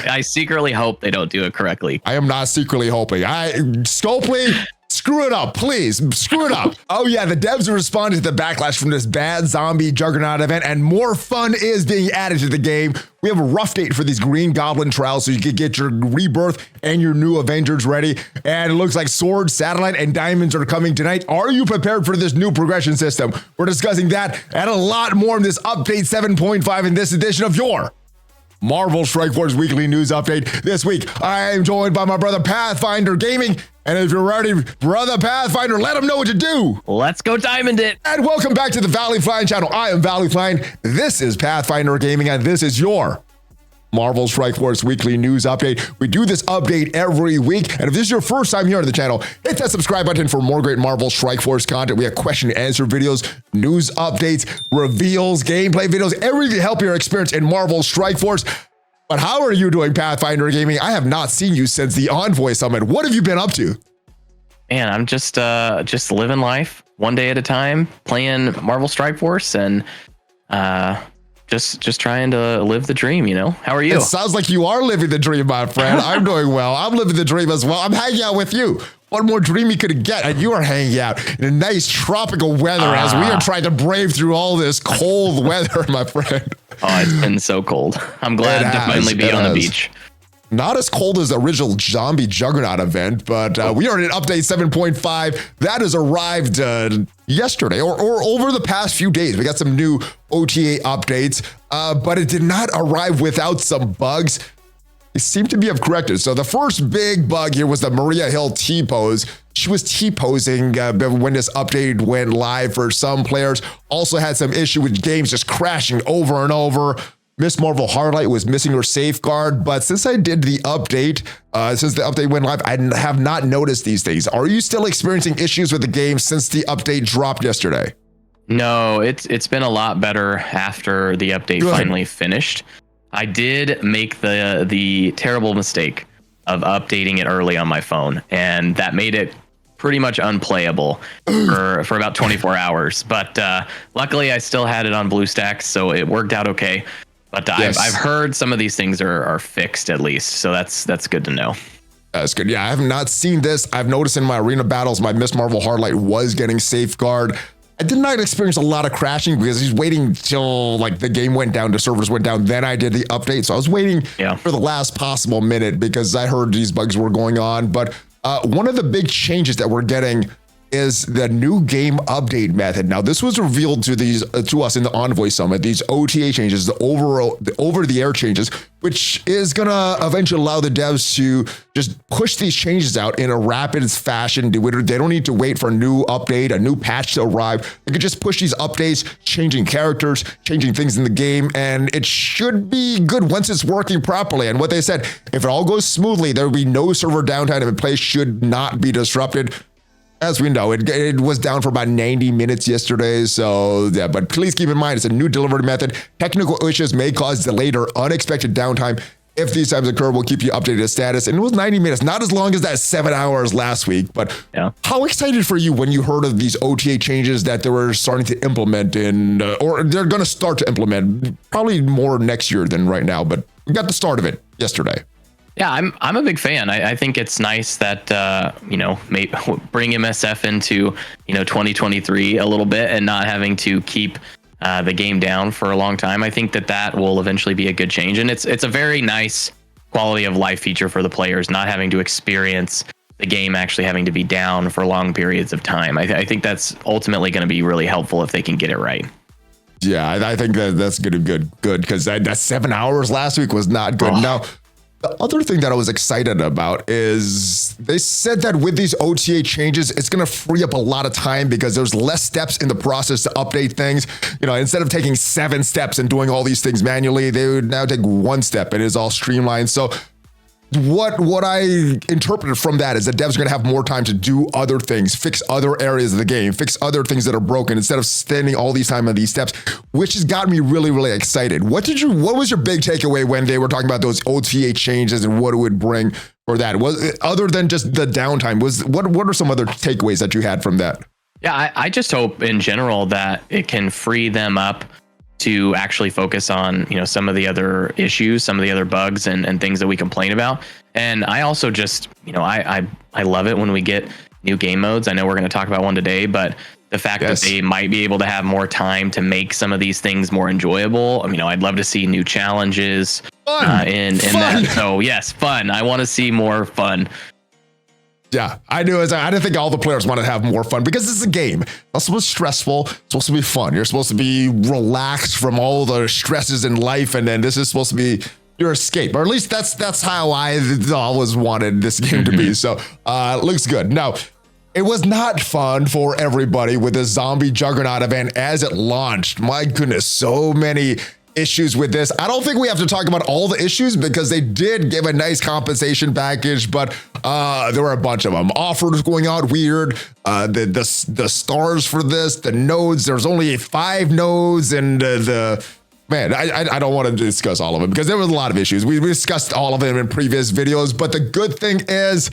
I secretly hope they don't do it correctly. I am not secretly hoping. Scopely, screw it up, please. Screw it up. Oh yeah, the devs are responding to the backlash from this bad zombie juggernaut event, and more fun is being added to the game. We have a rough date for these Green Goblin trials so you can get your rebirth and your new Avengers ready. And it looks like Sword, Satellite, and Diamonds are coming tonight. Are you prepared for this new progression system? We're discussing that and a lot more in this update 7.5 in this edition of your Marvel Strike Force Weekly News Update. This week, I am joined by my brother Pathfinder Gaming. And if you're ready, brother Pathfinder, let them know what to do. Let's go diamond it. And welcome back to the ValleyFlyin channel. I am ValleyFlyin. This is Pathfinder Gaming, and this is your Marvel Strike Force Weekly News Update. We do this update every week. And if this is your first time here on the channel, hit that subscribe button for more great Marvel Strike Force content. We have question and answer videos, news updates, reveals, gameplay videos, everything to help your experience in Marvel Strike Force. But how are you doing, Pathfinder Gaming? I have not seen you since the Envoy Summit. What have you been up to? Man, I'm just living life one day at a time, playing Marvel Strike Force, and just trying to live the dream, you know? How are you? It sounds like you are living the dream, my friend. I'm doing well. I'm living the dream as well. I'm hanging out with you. What more dream you could get? And you are hanging out in a nice tropical weather as we are trying to brave through all this cold weather, my friend. Oh, it's been so cold. I'm glad to finally be on the beach. Not as cold as the original Zombie Juggernaut event, but we are in update 7.5. That has arrived yesterday or over the past few days. We got some new OTA updates, but it did not arrive without some bugs. They seem to be have corrected. So the first big bug here was the Maria Hill T-pose. She was T-posing when this update went live for some players. Also had some issue with games just crashing over and over. Miss Marvel Hardlight was missing her safeguard, but since I did the update, since the update went live, I have not noticed these things. Are you still experiencing issues with the game since the update dropped yesterday? No, it's been a lot better after the update finally finished. I did make the terrible mistake of updating it early on my phone, and that made it pretty much unplayable for about 24 hours. But luckily, I still had it on BlueStacks, so it worked out okay. But yes. I've heard some of these things are fixed at least, so that's good to know. That's good. Yeah, I have not seen this. I've noticed in my arena battles, my Miss Marvel Hardlight was getting safeguard. I did not experience a lot of crashing because he's waiting till like the game went down, the servers went down. Then I did the update. So I was waiting for the last possible minute because I heard these bugs were going on. But one of the big changes that we're getting is the new game update method. Now, this was revealed to us in the Envoy Summit, these OTA changes, the over-the-air changes, which is gonna eventually allow the devs to just push these changes out in a rapid fashion. They don't need to wait for a new update, a new patch to arrive. They could just push these updates, changing characters, changing things in the game, and it should be good once it's working properly. And what they said, if it all goes smoothly, there will be no server downtime and the play should not be disrupted. As we know, it was down for about 90 minutes yesterday. So yeah, but please keep in mind, it's a new delivery method. Technical issues may cause delayed or unexpected downtime. If these times occur, we'll keep you updated as status. And it was 90 minutes, not as long as that 7 hours last week. But how excited for you when you heard of these OTA changes that they were starting to implement or they're going to start to implement probably more next year than right now. But we got the start of it yesterday. Yeah, I'm a big fan. I think it's nice that bring MSF into 2023 a little bit and not having to keep the game down for a long time. I think that will eventually be a good change, and it's a very nice quality of life feature for the players, not having to experience the game actually having to be down for long periods of time. I think that's ultimately going to be really helpful if they can get it right. Yeah, I think that's good because that 7 hours last week was not good. Now, the other thing that I was excited about is they said that with these OTA changes, it's going to free up a lot of time because there's less steps in the process to update things. Instead of taking 7 steps and doing all these things manually, they would now take 1 step and it's all streamlined. So what I interpreted from that is that devs are going to have more time to do other things, fix other areas of the game, fix other things that are broken instead of spending all these time on these steps, which has got me really, really excited. What was your big takeaway when they were talking about those OTA changes and what it would bring for that? Was it, other than just the downtime, what are some other takeaways that you had from that? Yeah, I just hope in general that it can free them up to actually focus on, some of the other issues, some of the other bugs and things that we complain about. And I also just, I love it when we get new game modes. I know we're going to talk about one today, but the fact that they might be able to have more time to make some of these things more enjoyable. I'd love to see new challenges in that. So yes, fun. I want to see more fun. Yeah, I didn't think all the players want to have more fun because this is a game. It's not supposed to be stressful. It's supposed to be fun. You're supposed to be relaxed from all the stresses in life, and then this is supposed to be your escape, or at least that's how I always wanted this game to be. So it looks good. Now, it was not fun for everybody with the Zombie Juggernaut event as it launched. My goodness, so many issues with this. I don't think we have to talk about all the issues because they did give a nice compensation package, but there were a bunch of them. Offers going out weird. The stars for this, the nodes. There's only 5 nodes, and man, I don't want to discuss all of them because there was a lot of issues. We discussed all of them in previous videos, but the good thing is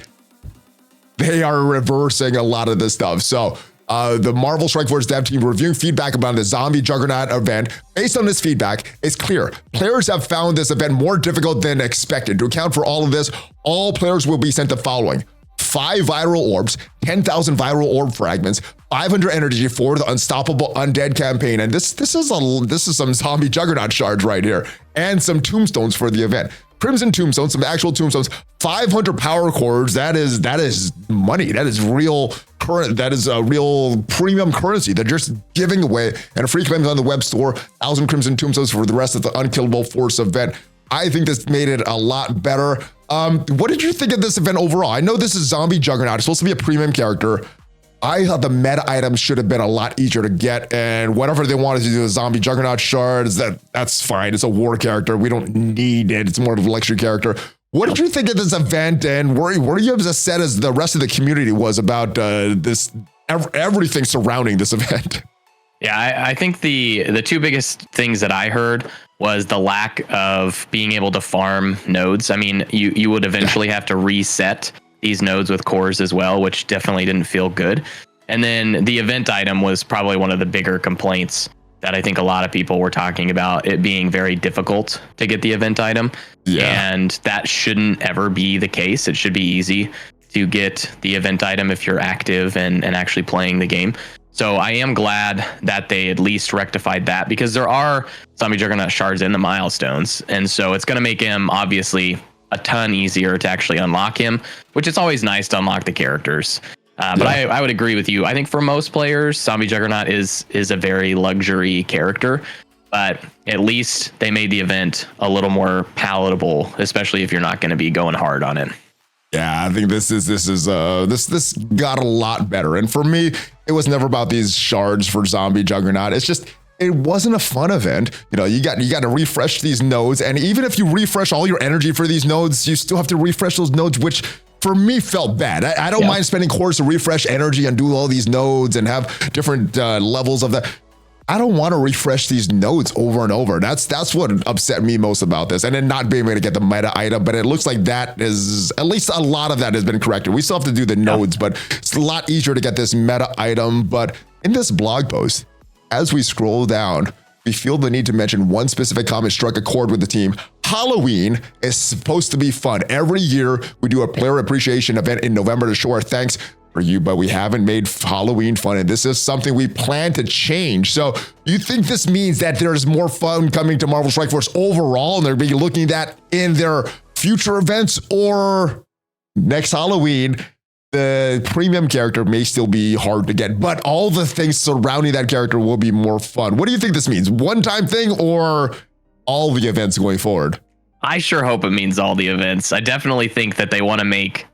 they are reversing a lot of this stuff. So the Marvel Strike Force dev team reviewing feedback about the Zombie Juggernaut event. Based on this feedback, it's clear players have found this event more difficult than expected. To account for all of this, all players will be sent the following: 5 viral orbs, 10,000 viral orb fragments, 500 energy for the Unstoppable Undead campaign. And this is some Zombie Juggernaut shards right here, and some tombstones for the event. Crimson tombstones, some actual tombstones, 500 power cores. That is money. That is real current. That is a real premium currency they're just giving away, and a free claims on the web store. 1,000 crimson tombstones for the rest of the Unkillable Force event. I think this made it a lot better. What did you think of this event overall? I know this is Zombie Juggernaut. It's supposed to be a premium character. I thought the meta items should have been a lot easier to get, and whatever they wanted to do with Zombie Juggernaut shards, that's fine. It's a war character. We don't need it. It's more of a luxury character. What did you think of this event, and were you as upset as the rest of the community was about everything surrounding this event? Yeah, I think the 2 biggest things that I heard was the lack of being able to farm nodes. I mean, you would eventually have to reset these nodes with cores as well, which definitely didn't feel good. And then the event item was probably one of the bigger complaints that I think a lot of people were talking about, it being very difficult to get the event item. Yeah. And that shouldn't ever be the case. It should be easy to get the event item if you're active and actually playing the game. So I am glad that they at least rectified that, because there are Zombie Juggernaut shards in the milestones. And so it's going to make him obviously a ton easier to actually unlock him, which is always nice to unlock the characters. But I would agree with you. I think for most players, Zombie Juggernaut is a very luxury character, but at least they made the event a little more palatable, especially if you're not going to be going hard on it. Yeah, I think this got a lot better. And for me, it was never about these shards for Zombie Juggernaut. It's just, it wasn't a fun event. You got to refresh these nodes, and even if you refresh all your energy for these nodes, you still have to refresh those nodes, which for me felt bad. I don't mind spending cores to refresh energy and do all these nodes and have different levels of that. I don't want to refresh these nodes over and over. That's what upset me most about this, and then not being able to get the meta item. But it looks like that is, at least a lot of that has been corrected. We still have to do the nodes, but it's a lot easier to get this meta item. But in this blog post, as we scroll down, we feel the need to mention one specific comment struck a chord with the team. Halloween is supposed to be fun. Every year, we do a player appreciation event in November to show our thanks for you, but we haven't made Halloween fun, and this is something we plan to change. So you think this means that there's more fun coming to Marvel Strike Force overall, and they're being looking at in their future events, or next Halloween, the premium character may still be hard to get, but all the things surrounding that character will be more fun? What do you think this means? One-time thing or all the events going forward? I sure hope it means all the events. I definitely think that they want to make,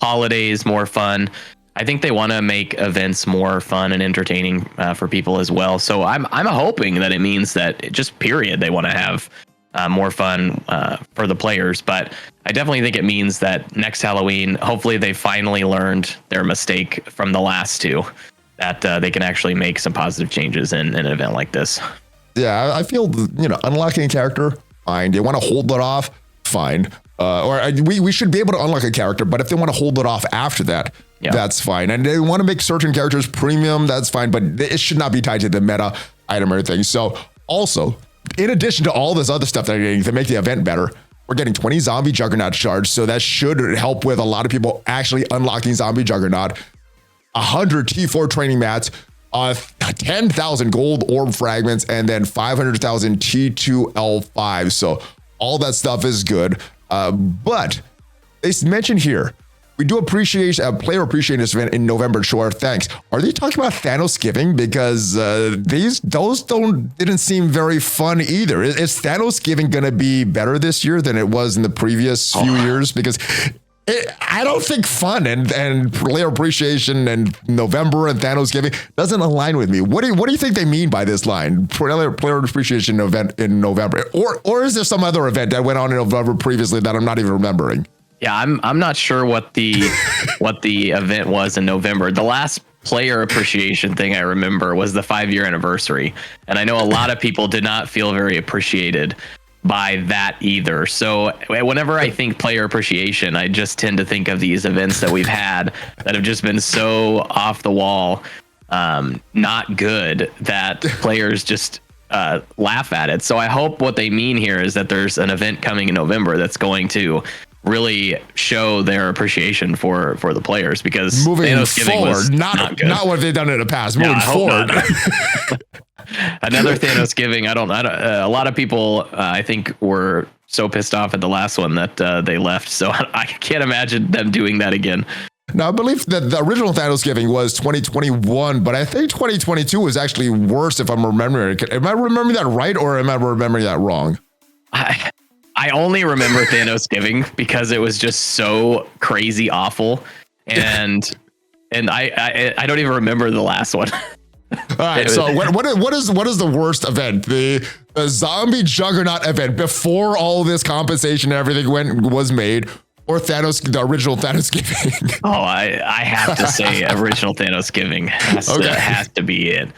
holidays more fun. I think they want to make events more fun and entertaining for people as well. So I'm hoping that it means that just period, they want to have more fun for the players. But I definitely think it means that next Halloween, hopefully they finally learned their mistake from the last 2, that they can actually make some positive changes in an event like this. Yeah, I feel, unlocking a character, fine. They want to hold it off, fine. We should be able to unlock a character, but if they want to hold it off after that, that's fine. And they want to make certain characters premium, that's fine, but it should not be tied to the meta. item or anything. So also, in addition to all this other stuff that are getting to make the event better, we're getting 20 zombie juggernaut shards. So that should help with a lot of people actually unlocking zombie juggernaut. 100 T4 training mats, 10,000 gold orb fragments, and then 500,000 T2L5. So all that stuff is good. But they mentioned here, we do appreciate a player appreciation event in November. Sure, thanks. Are they talking about Thanos giving? Because those didn't seem very fun either. Is Thanos giving going to be better this year than it was in the previous few years? Because I don't think fun and player appreciation and November and Thanos giving doesn't align with me. What do you think they mean by this line? Player appreciation event in November, or is there some other event that went on in November previously that I'm not even remembering? Yeah, I'm not sure what the event was in November. The last player appreciation thing I remember was the 5-year anniversary, and I know a lot of people did not feel very appreciated by that either. So whenever I think player appreciation, I just tend to think of these events that we've had that have just been so off the wall, not good, that players just laugh at it. So I hope what they mean here is that there's an event coming in November that's going to really show their appreciation for the players, because moving Thanos forward, was not what they've done in the past. Moving forward. Another Thanos giving. I don't. A lot of people, I think, were so pissed off at the last one that they left. So I can't imagine them doing that again. Now, I believe that the original Thanos giving was 2021, but I think 2022 was actually worse, if I'm remembering it. Am I remembering that right, or am I remembering that wrong? I only remember Thanos giving because it was just so crazy awful, and I don't even remember the last one. All right, so what is the worst event? The zombie juggernaut event before all this compensation and everything was made, or the original Thanos giving? Oh, I have to say original Thanos giving has to be it,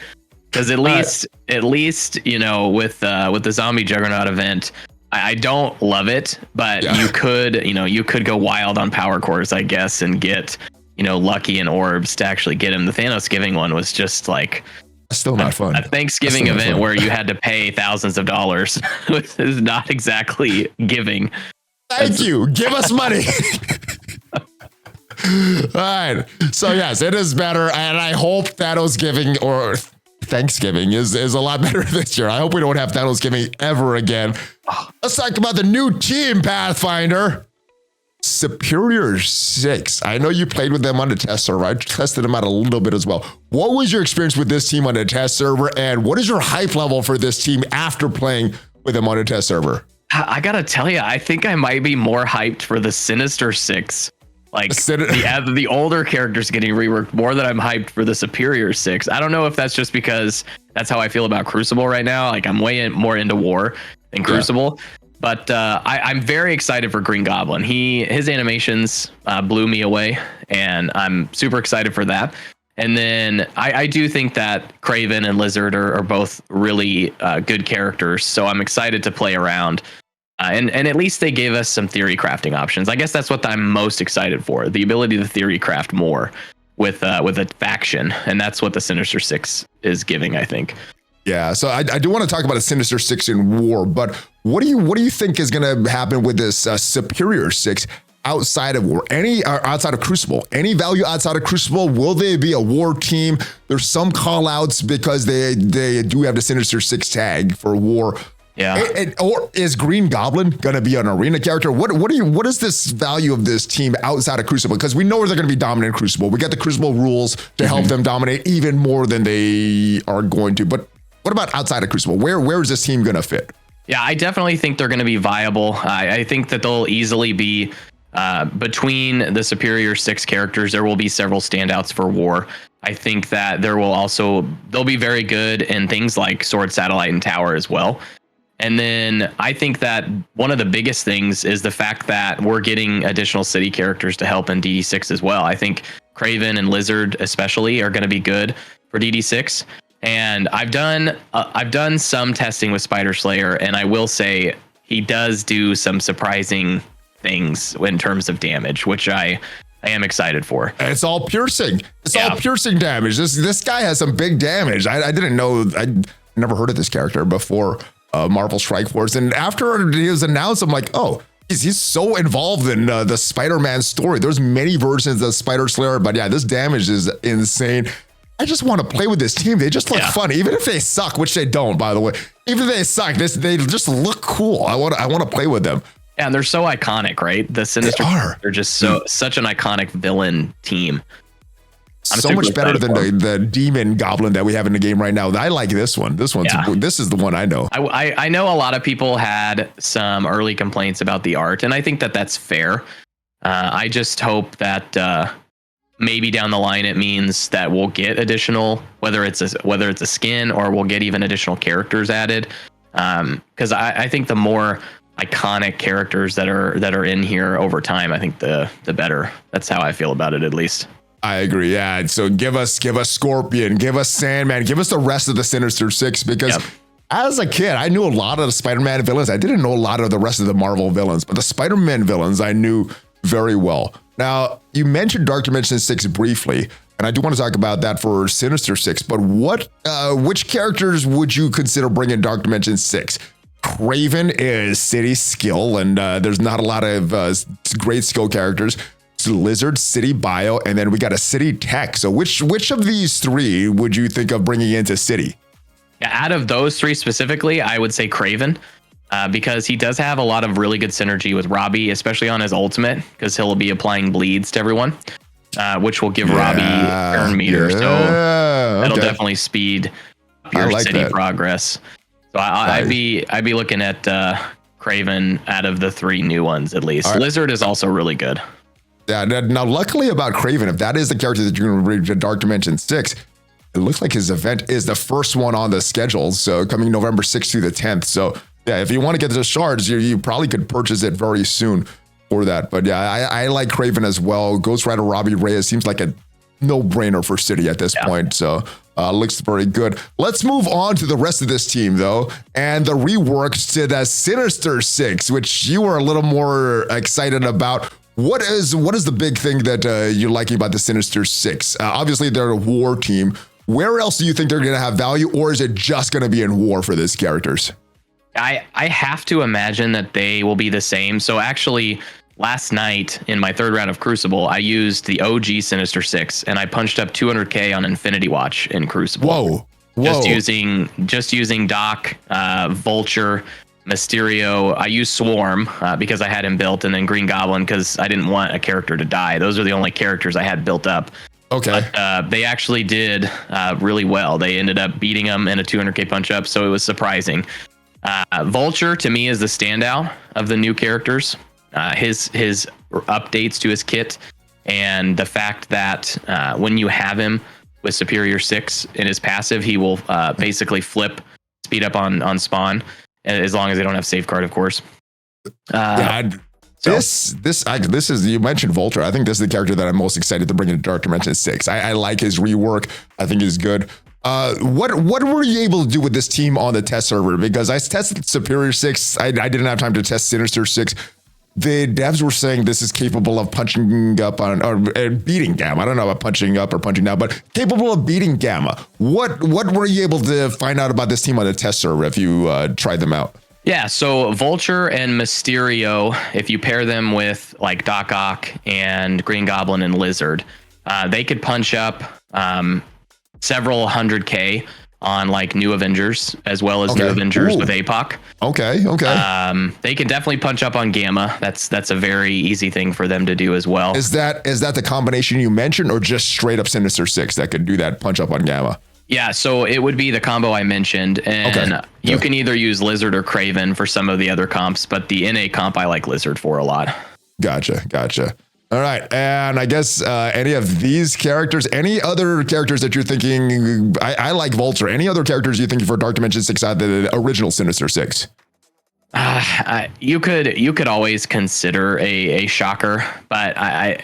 because at least you know, with the zombie juggernaut event, I don't love it, but you could go wild on power cores, I guess, and get, you know, lucky in orbs to actually get him. The Thanos giving one was just like still not fun. A Thanksgiving event where you had to pay thousands of dollars is not exactly giving. Thank you. Give us money. All right. So yes, it is better, and I hope Thanos giving or Thanksgiving is a lot better this year. I hope we don't have Thanos giving ever again. Let's talk about the new team, Pathfinder. Superior Six. I know you played with them on the test server. I tested them out a little bit as well. What was your experience with this team on the test server, and what is your hype level for this team after playing with them on the test server? I gotta tell you, I think I might be more hyped for the Sinister Six. Like the older characters getting reworked more than I'm hyped for the Superior Six. I don't know if that's just because that's how I feel about Crucible right now. Like I'm way more into War than Crucible. But I'm very excited for Green Goblin. His animations blew me away, and I'm super excited for that. And then I do think that Kraven and Lizard are both really good characters, so I'm excited to play around. And at least they gave us some theory crafting options. I guess that's what I'm most excited for, the ability to theory craft more with a faction, and that's what the Sinister Six is giving, I think. Yeah, so I do want to talk about a Sinister Six in War, but what do you think is going to happen with this Superior Six outside of War? Outside of Crucible? Any value outside of Crucible? Will they be a War team? There's some call outs because they do have the Sinister Six tag for War. Yeah. Or is Green Goblin going to be an arena character? What is this value of this team outside of Crucible? Because we know they're going to be dominant in Crucible. We got the Crucible rules to help them dominate even more than they are going to. But what about outside of Crucible? Where is this team going to fit? Yeah, I definitely think they're going to be viable. I think that they'll easily be between the Superior Six characters. There will be several standouts for War. I think that they'll be very good in things like Sword, Satellite, and Tower as well. And then I think that one of the biggest things is the fact that we're getting additional city characters to help in DD6 as well. I think Kraven and Lizard especially are going to be good for DD6. And I've done some testing with Spider Slayer, and I will say he does do some surprising things in terms of damage, which I am excited for. It's all piercing. It's all piercing damage. This guy has some big damage. I didn't know. never heard of this character before Marvel Strike Force. And after he was announced, I'm like, oh, he's so involved in the Spider-Man story. There's many versions of Spider Slayer, but yeah, this damage is insane. I just want to play with this team. They just look fun, even if they suck, which they don't, by the way. Even if they suck, they just look cool. I want to play with them. Yeah, and they're so iconic, right? The Sinister Six, they're just such an iconic villain team. So much better than the demon goblin that we have in the game right now. I like this one. This is the one I know. I know a lot of people had some early complaints about the art, and I think that that's fair. I just hope that maybe down the line it means that we'll get additional, whether it's a skin or we'll get even additional characters added. Because I think the more iconic characters that are in here over time, I think the better. That's how I feel about it, at least. I agree. Yeah. So give us Scorpion, give us Sandman, give us the rest of the Sinister Six, because as a kid, I knew a lot of the Spider-Man villains. I didn't know a lot of the rest of the Marvel villains, but the Spider-Man villains I knew very well. Now, you mentioned Dark Dimension 6 briefly, and I do want to talk about that for Sinister Six, but which characters would you consider bringing Dark Dimension 6? Kraven is city skill, and there's not a lot of great skill characters. Lizard, city bio, and then we got a city tech. So which of these three would you think of bringing into city? Yeah, out of those three specifically, I would say Kraven, because he does have a lot of really good synergy with Robbie, especially on his ultimate, because he'll be applying bleeds to everyone, which will give Robbie turn meter. So that'll definitely speed up your city progress. So I'd be looking at Kraven out of the three new ones at least. Lizard is also really good. Yeah. Now, luckily about Kraven, if that is the character that you're going to bring to Dark Dimension 6, it looks like his event is the first one on the schedule. So coming November 6th through the 10th. So yeah, if you want to get the shards, you probably could purchase it very soon for that. But yeah, I like Kraven as well. Ghost Rider Robbie Reyes seems like a no-brainer for City at this point. So looks very good. Let's move on to the rest of this team, though, and the reworks to the Sinister Six, which you were a little more excited about. What is the big thing that you're liking about the Sinister Six? Obviously, they're a war team. Where else do you think they're going to have value, or is it just going to be in war for these characters? I have to imagine that they will be the same. So actually, last night in my third round of Crucible, I used the OG Sinister Six, and I punched up 200k on Infinity Watch in Crucible. Whoa! Just using Doc, Vulture, Mysterio. I used Swarm because I had him built, and then Green Goblin because I didn't want a character to die. Those are the only characters I had built up. Okay. But they actually did really well. They ended up beating them in a 200k punch up, so it was surprising. Vulture to me is the standout of the new characters. His updates to his kit, and the fact that when you have him with Superior 6 in his passive, he will basically flip speed up on spawn, as long as they don't have safeguard, of course. This is, you mentioned Vulture. I think this is the character that I'm most excited to bring into Dark Dimension 6. I like his rework. I think he's good. What were you able to do with this team on the test server? Because I tested Superior 6. I didn't have time to test Sinister 6. The devs were saying this is capable of punching up on or beating Gamma. I don't know about punching up or punching down, but capable of beating Gamma. What were you able to find out about this team on the test server if you tried them out? Yeah, so Vulture and Mysterio, if you pair them with like Doc Ock and Green Goblin and Lizard, they could punch up several 100k on like New Avengers, as well as New Avengers with APOC. Okay. They can definitely punch up on Gamma. That's a very easy thing for them to do as well. Is that the combination you mentioned, or just straight up Sinister Six that could do that punch up on Gamma? Yeah, so it would be the combo I mentioned, and you can either use Lizard or Kraven for some of the other comps, but the NA comp I like Lizard for a lot. Gotcha. All right, and I guess any of these characters, any other characters that you're thinking, I like Vulture, any other characters you think for Dark Dimension 6 out of the original Sinister Six? You could always consider a Shocker, but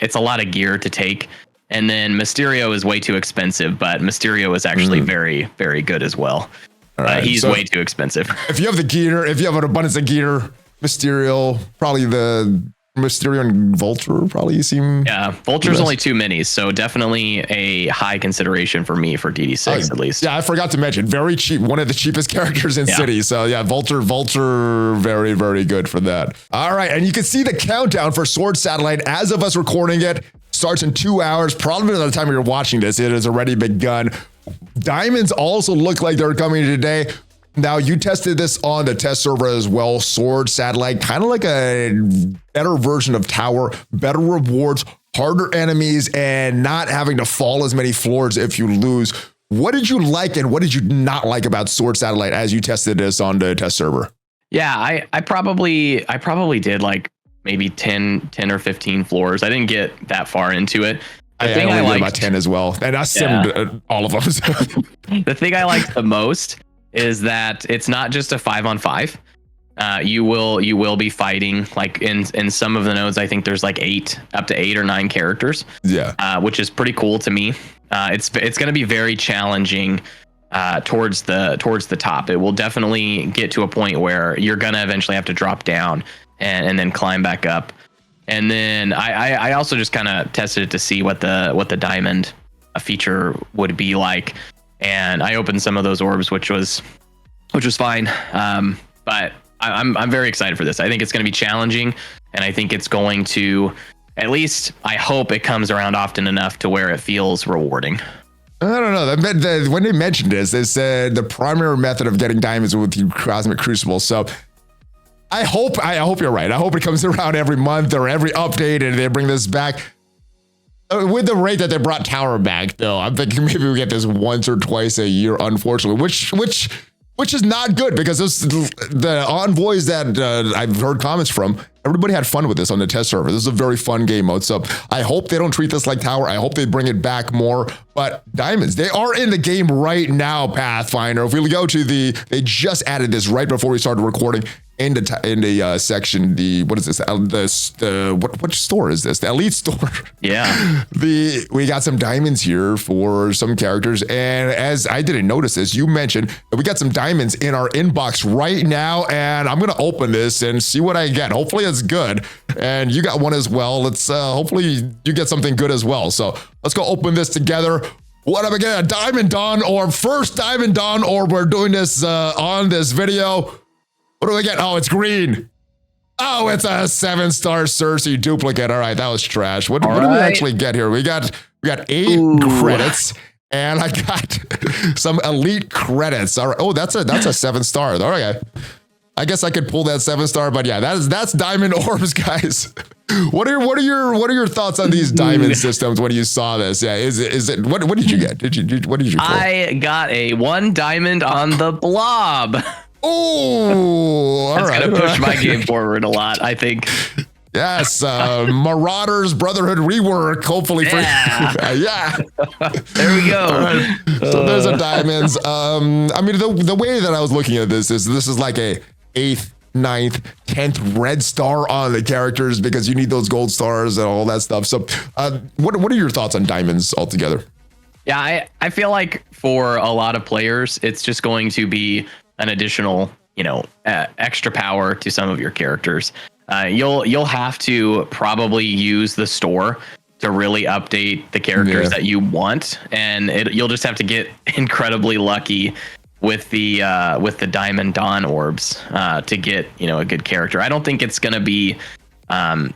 it's a lot of gear to take. And then Mysterio is way too expensive, but Mysterio is actually very, very good as well. All right, he's way too expensive. If you have the gear, if you have an abundance of gear, Mysterio, probably the Mysterio and Vulture probably seem. Yeah, Vulture's only 2 minis, so definitely a high consideration for me for DD6 at least. Yeah, I forgot to mention, very cheap, one of the cheapest characters in City. So yeah, Vulture, very, very good for that. All right, and you can see the countdown for Sword Satellite as of us recording it. Starts in 2 hours. Probably by the time you're watching this, it has already begun. Diamonds also look like they're coming today. Now, you tested this on the test server as well. Sword Satellite, kind of like a better version of Tower, better rewards, harder enemies, and not having to fall as many floors if you lose. What did you like and what did you not like about Sword Satellite as you tested this on the test server? Yeah, I probably did like maybe 10 or 15 floors. I didn't get that far into it. I only did about 10 as well, and I simmed all of them. The thing I liked the most is that it's not just a 5-on-5. You will be fighting like in some of the nodes. I think there's like up to 8 or 9 characters. Yeah, which is pretty cool to me. It's going to be very challenging towards the top. It will definitely get to a point where you're going to eventually have to drop down and then climb back up. And then I also just kind of tested it to see what the diamond feature would be like. And I opened some of those orbs, which was fine. But I'm very excited for this. I think it's going to be challenging, and I think it's going to, at least I hope it comes around often enough to where it feels rewarding. I don't know. When they mentioned this, they said the primary method of getting diamonds with the Cosmic Crucible. So I hope you're right. I hope it comes around every month or every update, and they bring this back. With the rate that they brought Tower back, though, I'm thinking maybe we get this once or twice a year, unfortunately, which is not good, because the envoys that I've heard comments from, everybody had fun with this on the test server. This is a very fun game mode. So I hope they don't treat this like Tower. I hope they bring it back more. But diamonds, they are in the game right now, Pathfinder. If we go to they just added this right before we started recording. In the section, what is this? Which store is this? The Elite store. Yeah. We got some diamonds here for some characters, and as I didn't notice this, you mentioned that we got some diamonds in our inbox right now, and I'm gonna open this and see what I get. Hopefully it's good, and you got one as well. Let's hopefully you get something good as well. So let's go open this together. What am I getting? A Diamond Dawn Orb, first Diamond Dawn Orb. We're doing this on this video. What do we get? Oh, it's green. Oh, it's a 7-star Cersei duplicate. All right, that was trash. What do we actually get here? We got 8 credits, and I got some elite credits. All right. Oh, that's a 7-star. All right. I guess I could pull that 7-star, but yeah, that's diamond orbs, guys. What are your thoughts on these diamond systems when you saw this? Yeah, is it what did you get? What did you pull? I got a 1 diamond on the blob. Oh, that's gonna push my game forward a lot, I think. Yes, Marauders Brotherhood rework, hopefully for yeah. There we go. Right. So there's a diamonds. I mean, the way that I was looking at this is like a 8th, 9th, 10th red star on the characters, because you need those gold stars and all that stuff. So what are your thoughts on diamonds altogether? Yeah, I feel like for a lot of players, it's just going to be an additional, extra power to some of your characters. You'll have to probably use the store to really update the characters that you want, and you'll just have to get incredibly lucky with the Diamond Dawn orbs to get a good character. I don't think it's going to be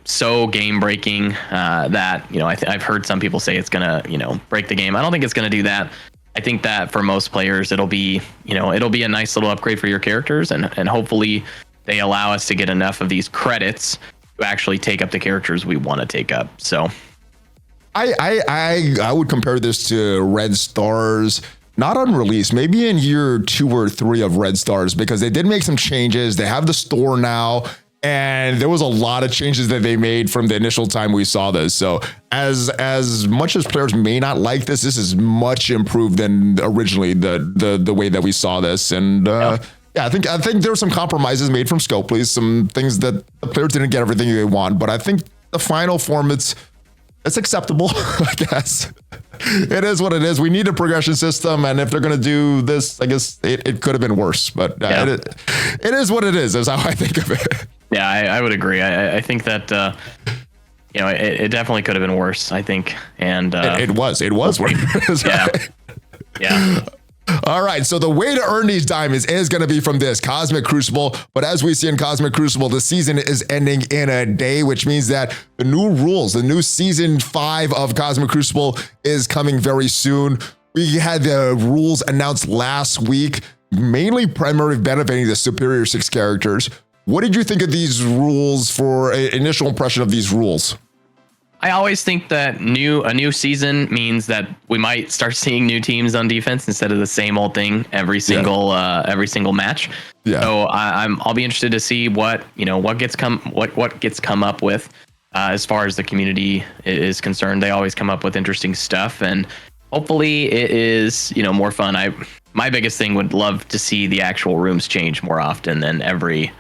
so game breaking that I've heard some people say it's going to break the game. I don't think it's going to do that. I think that for most players, it'll be a nice little upgrade for your characters, and hopefully they allow us to get enough of these credits to actually take up the characters we want to take up. So I would compare this to Red Stars, not on release, maybe in year 2 or 3 of Red Stars, because they did make some changes. They have the store now, and there was a lot of changes that they made from the initial time we saw this. So as much as players may not like this, this is much improved than originally the way that we saw this. And yeah, I think there were some compromises made from Scopely, some things that the players didn't get everything they want, but I think the final form, it's acceptable, I guess. It is what it is. We need a progression system, and if they're going to do this, I guess it could have been worse, but it is what it is how I think of it. Yeah, I would agree. I think that it definitely could have been worse. I think, and It was worse. yeah, yeah. All right, so the way to earn these diamonds is going to be from this Cosmic Crucible. But as we see in Cosmic Crucible, the season is ending in a day, which means that the new rules, the new season 5 of Cosmic Crucible is coming very soon. We had the rules announced last week, mainly primarily benefiting the Superior 6 characters. What did you think of these rules for an initial impression of these rules? I always think that a new season means that we might start seeing new teams on defense instead of the same old thing every single match. Yeah. So I'll be interested to see what gets come up with as far as the community is concerned. They always come up with interesting stuff, and hopefully it is more fun. My biggest thing would love to see the actual rooms change more often than every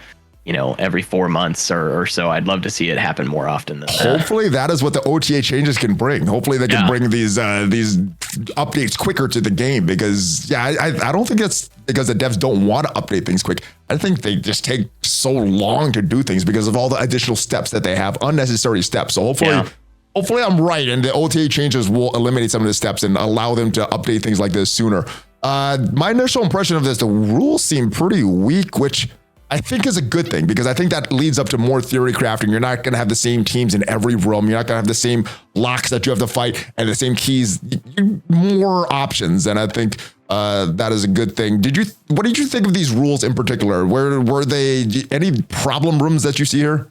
4 months or so. I'd love to see it happen more often than that. Hopefully that is what the OTA changes can bring. Hopefully they can bring these updates quicker to the game, because I don't think it's because the devs don't want to update things quick. I think they just take so long to do things because of all the additional steps that they have, unnecessary steps. So hopefully I'm right, and the OTA changes will eliminate some of the steps and allow them to update things like this sooner. My initial impression of this, the rules seem pretty weak, which I think is a good thing, because I think that leads up to more theory crafting. You're not going to have the same teams in every room. You're not going to have the same locks that you have to fight and the same keys. More options, and I think that is a good thing. What did you think of these rules in particular? Were they any problem rooms that you see here?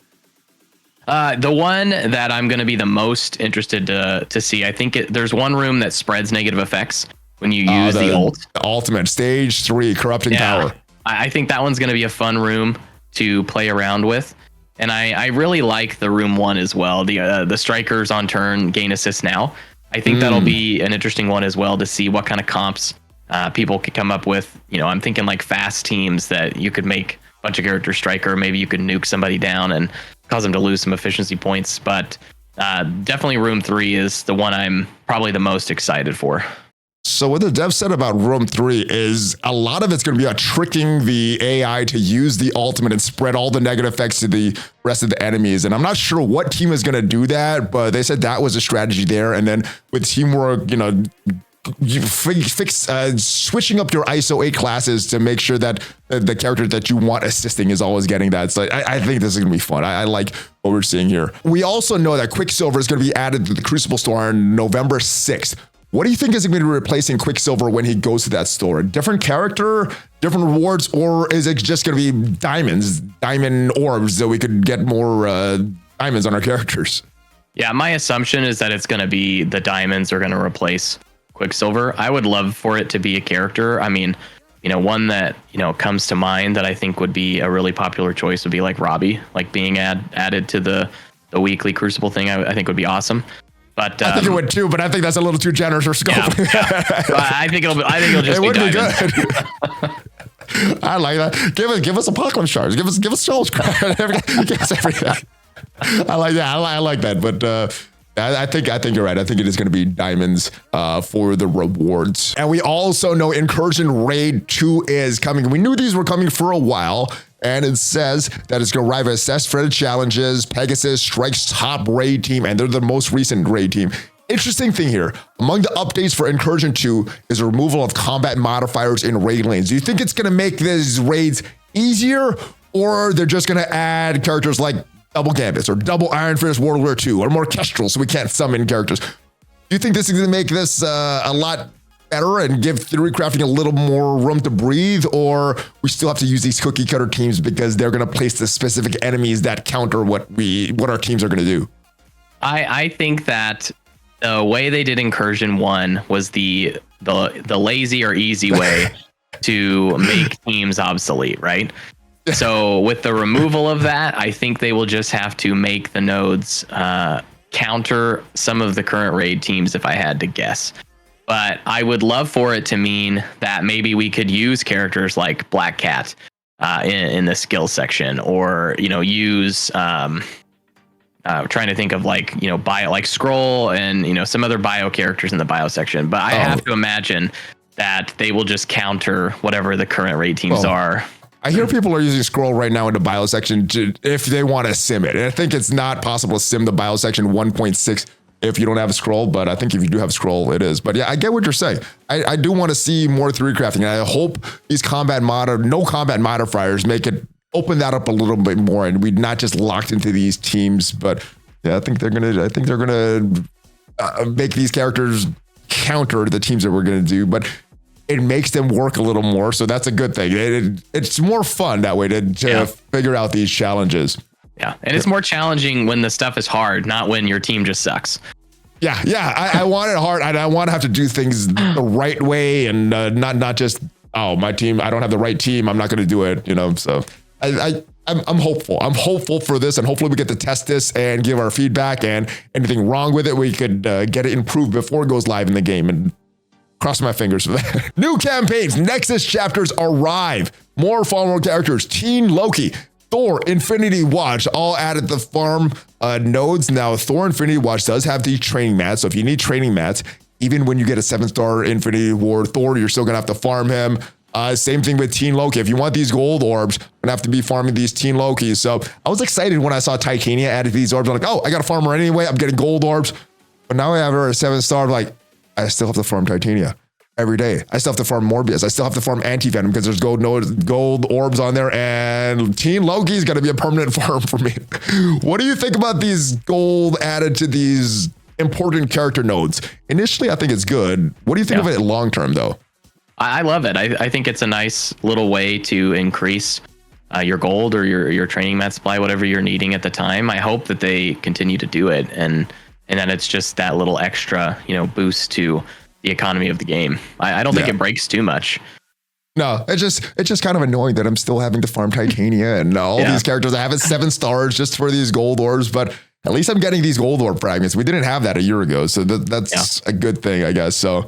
The one that I'm going to be the most interested to see, I think there's one room that spreads negative effects when you use the ult. Ultimate stage 3 corrupting power. I think that one's going to be a fun room to play around with. And I really like the room 1 as well. The strikers on turn gain assist now. I think that'll be an interesting one as well to see what kind of comps people could come up with. I'm thinking like fast teams that you could make a bunch of character striker. Maybe you could nuke somebody down and cause them to lose some efficiency points. But definitely room 3 is the one I'm probably the most excited for. So what the dev said about room 3 is a lot of it's going to be about tricking the AI to use the ultimate and spread all the negative effects to the rest of the enemies. And I'm not sure what team is going to do that, but they said that was a strategy there. And then with teamwork, you fix switching up your ISO 8 classes to make sure that the character that you want assisting is always getting that. So I think this is going to be fun. I like what we're seeing here. We also know that Quicksilver is going to be added to the Crucible store on November 6th. What do you think is going to be replacing Quicksilver when he goes to that store? A different character, different rewards, or is it just going to be diamond orbs, so we could get more diamonds on our characters? Yeah, my assumption is that it's going to be the diamonds are going to replace Quicksilver. I would love for it to be a character. I mean, one that, comes to mind that I think would be a really popular choice would be like Robbie, like being added to the weekly Crucible thing. I think would be awesome. But I think it would too, but I think that's a little too generous for scope. Yeah. I think it'll just be diamonds. Good. I like that. Give us apocalypse shards. Give us souls. Give us everything. I like that. I like that. But I think you're right. I think it is going to be diamonds for the rewards. And we also know Incursion Raid 2 is coming. We knew these were coming for a while. And it says that it's going to arrive at assess threaded challenges, Pegasus, Strike's top raid team, and they're the most recent raid team. Interesting thing here, among the updates for Incursion 2 is the removal of combat modifiers in raid lanes. Do you think it's going to make these raids easier, or they're just going to add characters like Double Gambits or Double Iron Fist World War II or more Kestrel so we can't summon characters? Do you think this is going to make this a lot better and give theory crafting a little more room to breathe, or we still have to use these cookie cutter teams because they're going to place the specific enemies that counter what our teams are going to do? I think that the way they did Incursion 1 was the lazy or easy way to make teams obsolete, right? So with the removal of that, I think they will just have to make the nodes counter some of the current raid teams, if I had to guess. But I would love for it to mean that maybe we could use characters like Black Cat in the skill section, or use trying to think of bio, like Skrull and some other bio characters in the bio section. But I have to imagine that they will just counter whatever the current raid teams are. I hear people are using scroll right now in the bio section if they want to sim it. And I think it's not possible to sim the bio section 1.6 if you don't have a scroll, but I think if you do have a scroll, it is. But yeah, I get what you're saying. I do want to see more 3 crafting. And I hope these no combat modifiers make it open that up a little bit more, and we're not just locked into these teams. But yeah, I think they're gonna make these characters counter the teams that we're gonna do, but it makes them work a little more. So that's a good thing. It's more fun that way to figure out these challenges. Yeah, and it's more challenging when the stuff is hard, not when your team just sucks. Yeah. I want it hard. I want to have to do things the right way, and not just, oh, my team, I don't have the right team, I'm not going to do it. So I'm hopeful. I'm hopeful for this, and hopefully we get to test this and give our feedback. And anything wrong with it, we could get it improved before it goes live in the game. And cross my fingers for that. New campaigns, Nexus chapters arrive. More farmer characters, Teen Loki, Thor, Infinity Watch, all added the farm nodes. Now, Thor Infinity Watch does have these training mats. So if you need training mats, even when you get a 7-star Infinity War Thor, you're still going to have to farm him. Same thing with Teen Loki. If you want these gold orbs, you're going to have to be farming these Teen Lokis. So I was excited when I saw Titania added these orbs. I'm like, oh, I got to farm her anyway. I'm getting gold orbs. But now I have her a 7-star. I'm like, I still have to farm Titania every day. I still have to farm Morbius. I still have to farm Anti-Venom because there's gold orbs on there, and Teen Loki is going to be a permanent farm for me. What do you think about these gold added to these important character nodes? Initially, I think it's good. What do you think of it long term, though? I love it. I think it's a nice little way to increase your gold or your training mat supply, whatever you're needing at the time. I hope that they continue to do it, and then it's just that little extra, boost to the economy of the game. I don't think it breaks too much. No, it's just kind of annoying that I'm still having to farm Titania and all these characters. I have 7 stars just for these gold orbs, but at least I'm getting these gold orb fragments. We didn't have that a year ago, so that's a good thing, I guess. So,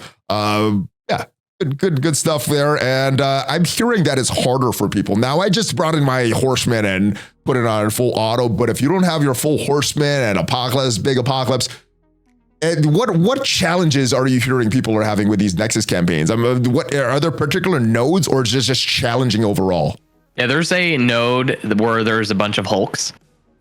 good stuff there. And I'm hearing that it's harder for people. Now, I just brought in my horseman and put it on full auto, but if you don't have your full horseman and big apocalypse, and what challenges are you hearing people are having with these Nexus campaigns? What are there particular nodes, or is it just challenging overall? Yeah, there's a node where there's a bunch of Hulks,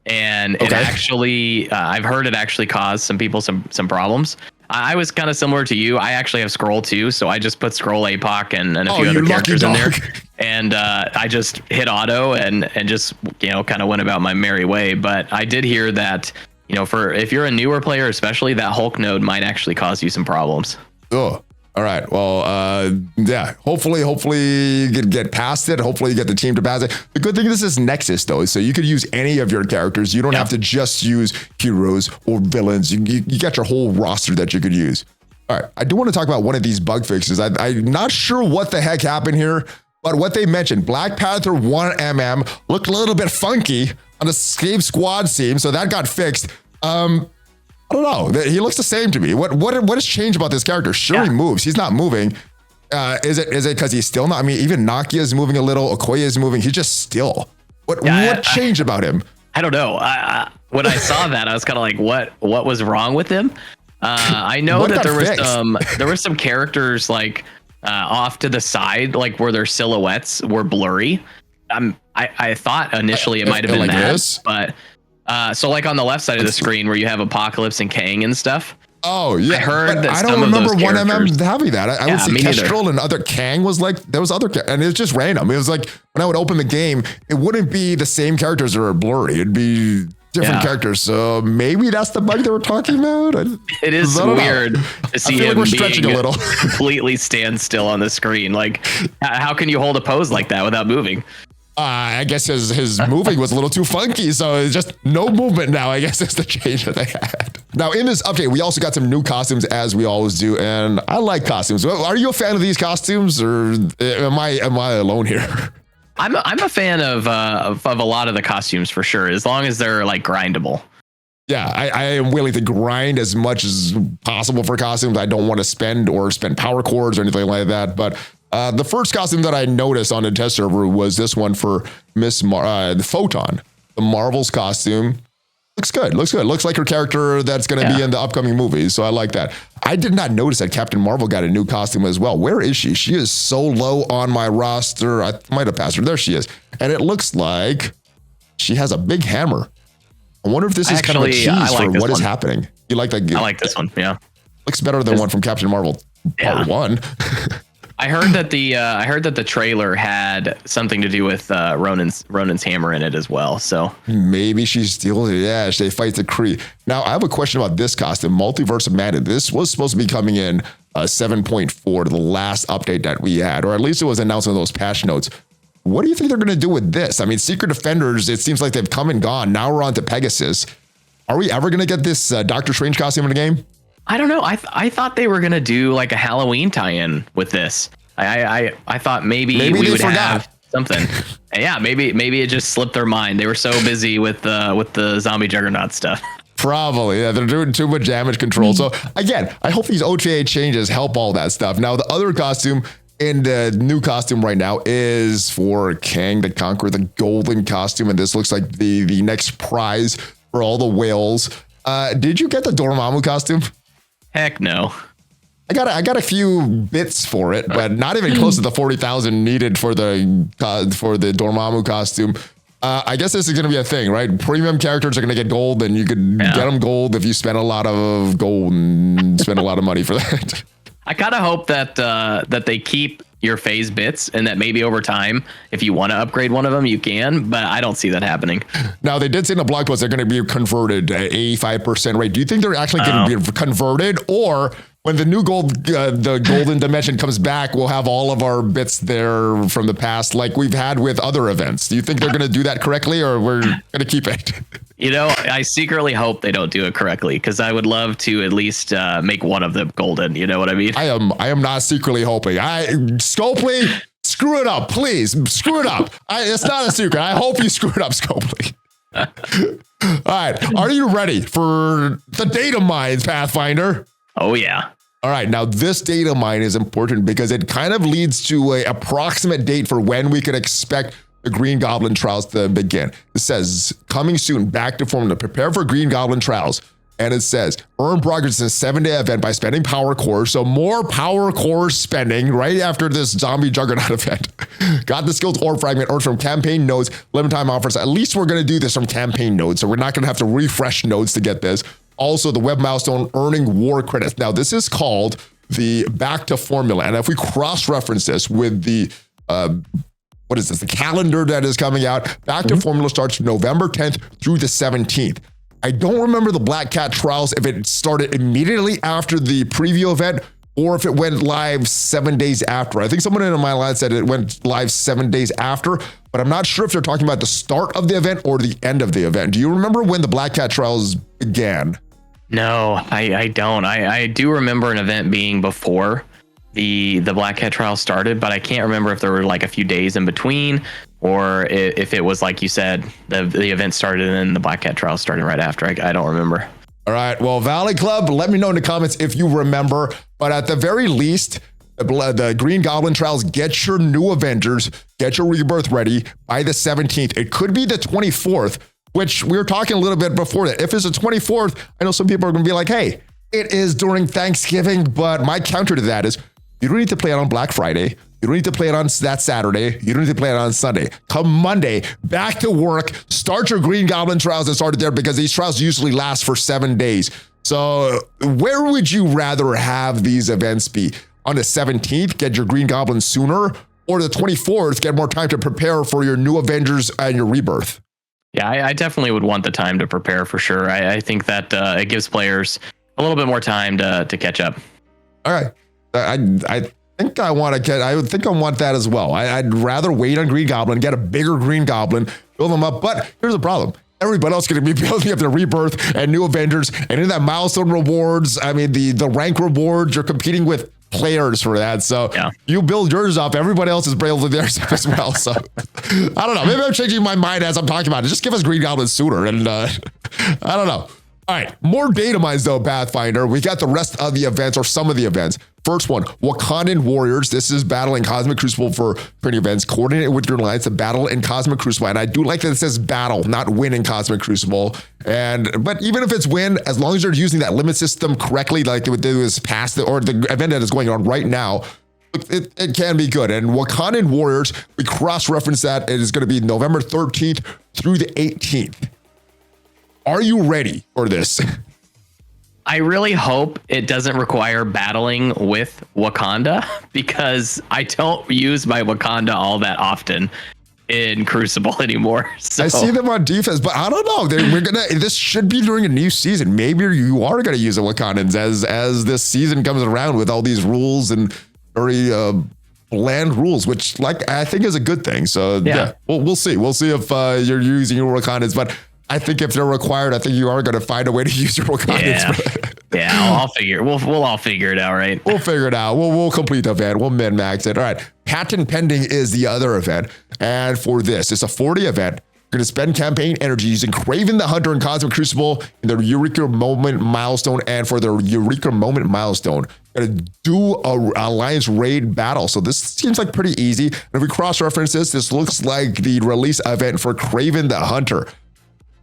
and it actually, I've heard it actually caused some people some problems. I was kind of similar to you. I actually have Skrull too, so I just put Skrull APOC and a few other characters in there, and I just hit auto and just kind of went about my merry way. But I did hear that, if you're a newer player, especially, that Hulk node might actually cause you some problems. Oh, all right. Well, hopefully you get past it. Hopefully you get the team to pass it. The good thing, this is Nexus though, so you could use any of your characters. You don't have to just use heroes or villains. You got your whole roster that you could use. All right. I do want to talk about one of these bug fixes. I'm not sure what the heck happened here, but what they mentioned, Black Panther 1mm looked a little bit funky on the Escape Squad team, so that got fixed. I don't know. He looks the same to me. What has changed about this character? Sure, he moves. He's not moving. Is it because he's still not? I mean, even Nakia is moving a little. Okoye is moving. He's just still. What changed about him? I don't know. When I saw that, I was kind of like, what was wrong with him? I know that there were some characters like off to the side, like where their silhouettes were blurry. I thought initially it might have been like that, but so like on the left side of the screen where you have Apocalypse and Kang and stuff. Oh yeah, I heard that. I don't remember 1mm having that. I would see Kestrel and other Kang was like, there was other, and it was just random. It was like when I would open the game, it wouldn't be the same characters that are blurry. It'd be different characters. So maybe that's the bug they were talking about. It is weird to see him we're stretching a little. completely stand still on the screen. Like, how can you hold a pose like that without moving? I guess his moving was a little too funky, so it's just no movement now. I guess it's the change that they had. Now, in this update, we also got some new costumes, as we always do, and I like costumes. Are you a fan of these costumes, or am I alone here? I'm a fan of a lot of the costumes for sure, as long as they're like grindable. Yeah, I am willing to grind as much as possible for costumes. I don't want to spend power cores or anything like that, but the first costume that I noticed on the test server was this one for Photon, the Marvel's costume. Looks good. Looks good. Looks like her character that's going to be in the upcoming movies. So I like that. I did not notice that Captain Marvel got a new costume as well. Where is she? She is so low on my roster. I might have passed her. There she is. And it looks like she has a big hammer. I wonder if this is kind of a tease for what is happening. You like that? I like this one. Yeah. Looks better than one from Captain Marvel Part 1. I heard that the trailer had something to do with Ronan's hammer in it as well. So maybe she steals it. Yeah, they fight the Kree. Now I have a question about this costume, Multiverse of Madness. This was supposed to be coming in 7.4 to the last update that we had, or at least it was announced in those patch notes. What do you think they're going to do with this? I mean, Secret Defenders, it seems like they've come and gone. Now we're on to Pegasus. Are we ever going to get this Doctor Strange costume in the game? I don't know. I thought they were gonna do like a Halloween tie-in with this. I thought maybe we would have something. Yeah, maybe it just slipped their mind. They were so busy with the zombie juggernaut stuff. Probably, yeah. They're doing too much damage control. So again, I hope these OTA changes help all that stuff. Now the other costume in the new costume right now is for Kang the Conqueror, the golden costume, and this looks like the next prize for all the whales. Did you get the Dormammu costume? Heck no. I got a few bits for it, but not even close to the 40,000 needed for the Dormammu costume. I guess this is going to be a thing, right? Premium characters are going to get gold, and you could get them gold if you spend a lot of gold and spend a lot of money for that. I kind of hope that they keep your phase bits, and that maybe over time, if you want to upgrade one of them, you can, but I don't see that happening. Now, they did say in the blog post they're going to be converted at 85% rate. Do you think they're actually going to be converted, or when the new the golden dimension comes back, we'll have all of our bits there from the past like we've had with other events? Do you think they're going to do that correctly, or we're going to keep it? You know, I secretly hope they don't do it correctly, because I would love to at least make one of them golden. You know what I mean? I am not secretly hoping. Scopely, screw it up, please. Screw it up. It's not a secret. I hope you screw it up, Scopely. All right. Are you ready for the data mines, Pathfinder? Oh, yeah. All right. Now, this data mine is important because it kind of leads to an approximate date for when we could expect the Green Goblin trials to begin. It says, coming soon, back to formula, prepare for Green Goblin trials. And it says, earn progress in a 7-day event by spending power cores. So more power core spending right after this zombie juggernaut event. Got the skills ore fragment earned from campaign nodes, limited time offers. At least we're going to do this from campaign nodes. So we're not going to have to refresh nodes to get this. Also, the web milestone earning war credits. Now, this is called the back to formula. And if we cross-reference this with the what is this? The calendar that is coming out. Back to formula starts November 10th through the 17th. I don't remember the Black Cat trials if it started immediately after the preview event or if it went live 7 days after. I think someone in my line said it went live 7 days after, but I'm not sure if they're talking about the start of the event or the end of the event. Do you remember when the Black Cat trials began? No, I don't. I do remember an event being before the Black Cat trial started, but I can't remember if there were like a few days in between, or if it was like you said, the event started and then the Black Cat trial started right after. I don't remember. All right. Well, Valley Club, let me know in the comments if you remember. But at the very least, the Green Goblin trials, get your new Avengers, get your rebirth ready by the 17th. It could be the 24th, which we were talking a little bit before that. If it's the 24th, I know some people are going to be like, hey, it is during Thanksgiving. But my counter to that is, you don't need to play it on Black Friday. You don't need to play it on that Saturday. You don't need to play it on Sunday. Come Monday, back to work, start your Green Goblin trials and start it there because these trials usually last for 7 days. So where would you rather have these events be? On the 17th, get your Green Goblin sooner, or the 24th, get more time to prepare for your new Avengers and your rebirth? Yeah, I definitely would want the time to prepare for sure. I think that it gives players a little bit more time to catch up. All right. I think I want that as well. I'd rather wait on Green Goblin, get a bigger Green Goblin, build them up. But here's the problem. Everybody else is going to be building up their rebirth and new Avengers. And in that milestone rewards, I mean, the rank rewards, you're competing with players for that. So you build yours up, everybody else is building theirs up as well. So I don't know. Maybe I'm changing my mind as I'm talking about it. Just give us Green Goblin sooner. And I don't know. All right, more data mines though, Pathfinder. We got the rest of the events, or some of the events. First one, Wakandan Warriors. This is battle in Cosmic Crucible for training events. Coordinate with your alliance to battle in Cosmic Crucible. And I do like that it says battle, not win in Cosmic Crucible. But even if it's win, as long as you're using that limit system correctly, like it was past or the event that is going on right now, it can be good. And Wakandan Warriors, we cross-reference that. It is going to be November 13th through the 18th. Are you ready for this? I really hope it doesn't require battling with Wakanda, because I don't use my Wakanda all that often in Crucible anymore. So. I see them on defense, but I don't know. This should be during a new season. Maybe you are going to use the Wakandans as this season comes around with all these rules and very bland rules, which I think is a good thing. So yeah, we'll see. We'll see if you're using your Wakandans, but I think if they're required, I think you are going to find a way to use your Wakandans. Yeah, I'll figure. We'll all figure it out, right? We'll figure it out. We'll complete the event. We'll min-max it. All right. Patent Pending is the other event. And for this, it's a 40 event. You're going to spend campaign energy using Kraven the Hunter and Cosmic Crucible in their Eureka Moment milestone. And for their Eureka Moment milestone, you're going to do a Alliance raid battle. So this seems like pretty easy. And if we cross-reference this looks like the release event for Kraven the Hunter.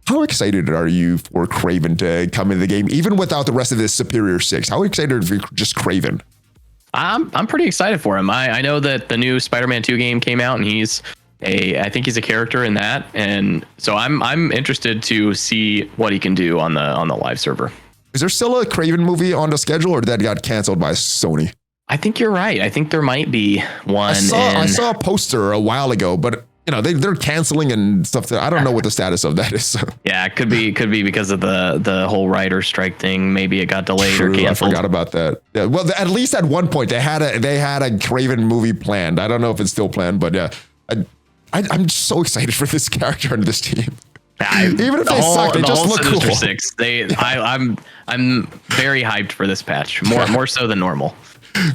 How excited are you for Kraven to come into the game, even without the rest of this Superior Six? How excited are you for just Kraven? I'm pretty excited for him. I know that the new Spider-Man 2 game came out, and I think he's a character in that, and so I'm interested to see what he can do on the live server. Is there still a Kraven movie on the schedule, or did that got canceled by Sony? I think you're right. I think there might be one. I saw a poster a while ago, but they're canceling and stuff. I don't know what the status of that is. Yeah, it could be because of the whole writer strike thing. Maybe it got delayed or canceled. I forgot about that. Yeah, well, at least at one point they had a Kraven movie planned. I don't know if it's still planned, but yeah, I'm just so excited for this character and this team. Even if they suck, they just look cool. Sinister Six. I'm very hyped for this patch, more so than normal.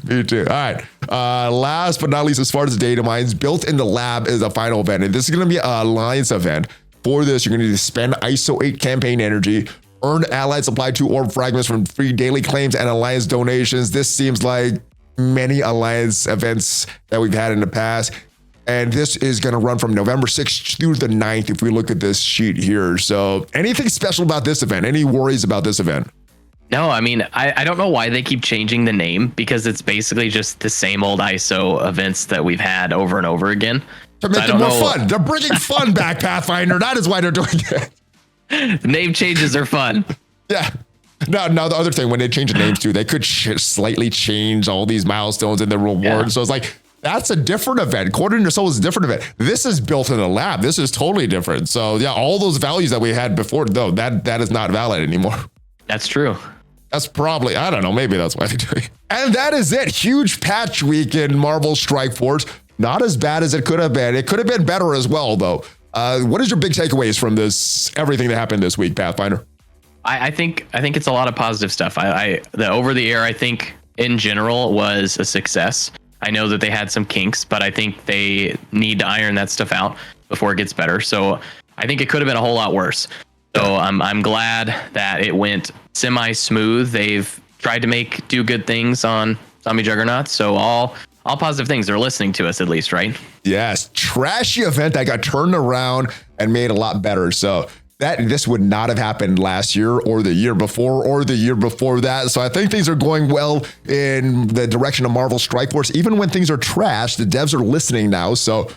Me too. All right. Last but not least, as far as the data mines, built in the lab is a final event. And this is going to be an alliance event. For this, you're going to need to spend ISO 8 campaign energy, earn allied supply 2 orb fragments from free daily claims and alliance donations. This seems like many alliance events that we've had in the past. And this is going to run from November 6th through the 9th if we look at this sheet here. So anything special about this event? Any worries about this event? No, I mean, I don't know why they keep changing the name, because it's basically just the same old ISO events that we've had over and over again. To make it more fun. They're bringing fun back, Pathfinder. That is why they're doing it. The name changes are fun. Yeah. Now, the other thing, when they change the names too, they could slightly change all these milestones and the rewards. Yeah. So it's like, that's a different event. Quartering Your Soul is a different event. This is built in a lab. This is totally different. So yeah, all those values that we had before, though, that is not valid anymore. That's true. That's probably, I don't know, maybe that's why they're doing it. And that is it. Huge patch week in Marvel Strike Force. Not as bad as it could have been. It could have been better as well, though. What is your big takeaways from this, everything that happened this week, Pathfinder? I think it's a lot of positive stuff. The over the air, I think in general was a success. I know that they had some kinks, but I think they need to iron that stuff out before it gets better. So I think it could have been a whole lot worse. So I'm glad that it went semi-smooth. They've tried to do good things on Zombie Juggernaut. So all positive things. They're listening to us at least, right? Yes. Trashy event that got turned around and made a lot better. So this would not have happened last year or the year before or the year before that. So I think things are going well in the direction of Marvel Strike Force. Even when things are trash, the devs are listening now. So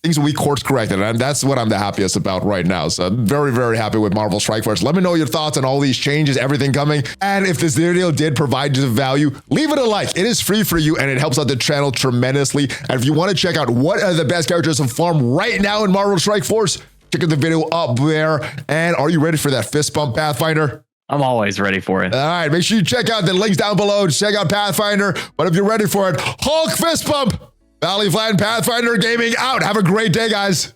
things will be course corrected, and that's what I'm the happiest about right now. So I'm very, very happy with Marvel Strike Force. Let me know your thoughts on all these changes, everything coming. And if this video did provide you value, leave it a like. It is free for you, and it helps out the channel tremendously. And if you want to check out what are the best characters to farm right now in Marvel Strike Force, check out the video up there. And are you ready for that fist bump, Pathfinder? I'm always ready for it. All right, make sure you check out the links down below. Check out Pathfinder. But if you're ready for it, Hulk fist bump. ValleyFlyin, Pathfinder Gaming out. Have a great day, guys.